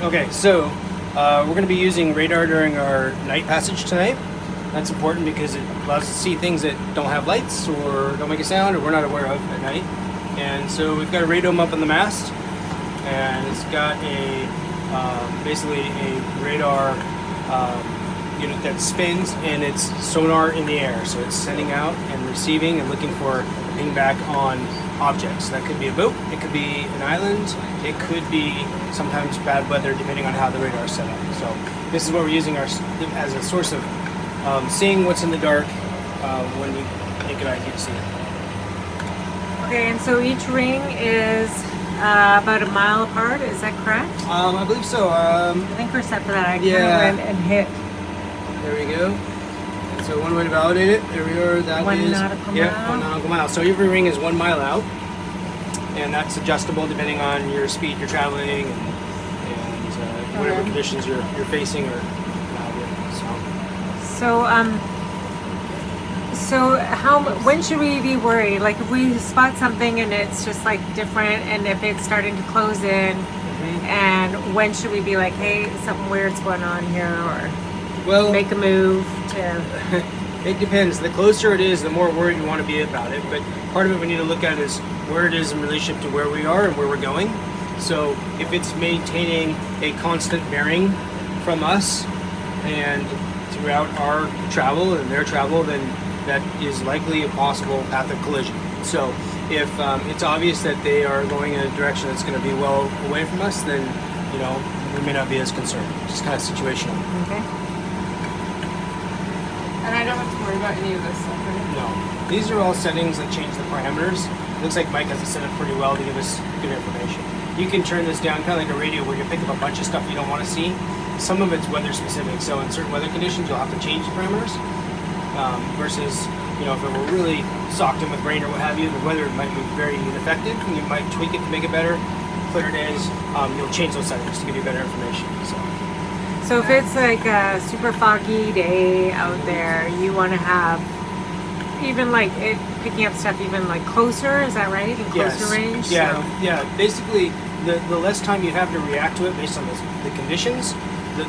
Okay, so we're going to be using radar during our night passage tonight. That's important because it allows us to see things that don't have lights or don't make a sound or we're not aware of at night. And so we've got a radome up on the mast, and it's got a basically a radar unit that spins, and it's sonar in the air. So it's sending out and receiving and looking for a ping back on objects. That could be a boat, it could be an island, it could be sometimes bad weather depending on how the radar is set up. So this is what we're using as a source of seeing what's in the dark when you naked eye can't see it. Okay, and so each ring is about a mile apart, is that correct? I believe so. I think we're set for that. I Yeah. kind of went and hit There we go. And so one way to validate it, there we are, that 1 is... nautical yeah, mile. 1 nautical mile. So every ring is 1 mile out, and that's adjustable depending on your speed you're traveling and whatever conditions you're facing or when should we be worried? Like if we spot something and it's just like different, and if it's starting to close in, and when should we be like, hey, something weird's going on here, or well, make a move to... It depends. The closer it is, the more worried you want to be about it. But part of it we need to look at is where it is in relationship to where we are and where we're going. So if it's maintaining a constant bearing from us and throughout our travel and their travel, then that is likely a possible path of collision. So if it's obvious that they are going in a direction that's going to be well away from us, then we may not be as concerned. Just kind of situational. Okay. And I don't have to worry about any of this stuff, right? No. These are all settings that change the parameters. Looks like Mike has it set up pretty well to give us good information. You can turn this down kind of like a radio where you pick up a bunch of stuff you don't want to see. Some of it's weather specific, so in certain weather conditions you'll have to change the parameters. Versus, if it were really socked in with rain or what have you, the weather might be very ineffective, and you might tweak it to make it better. Clear days, you'll change those settings to give you better information. So if it's like a super foggy day out there, you want to have even like it picking up stuff even like closer, is that right? In closer range? Yeah, So. yeah. Basically, the less time you have to react to it based on the conditions, the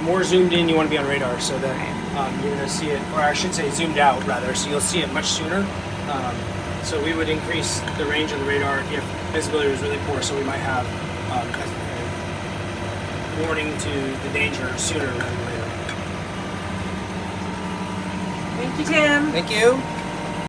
more zoomed in you want to be on radar, so that you're going to see it, or I should say zoomed out rather, so you'll see it much sooner. So we would increase the range of the radar if visibility was really poor, so we might have a warning to the danger sooner rather than later. Thank you, Tim. Thank you.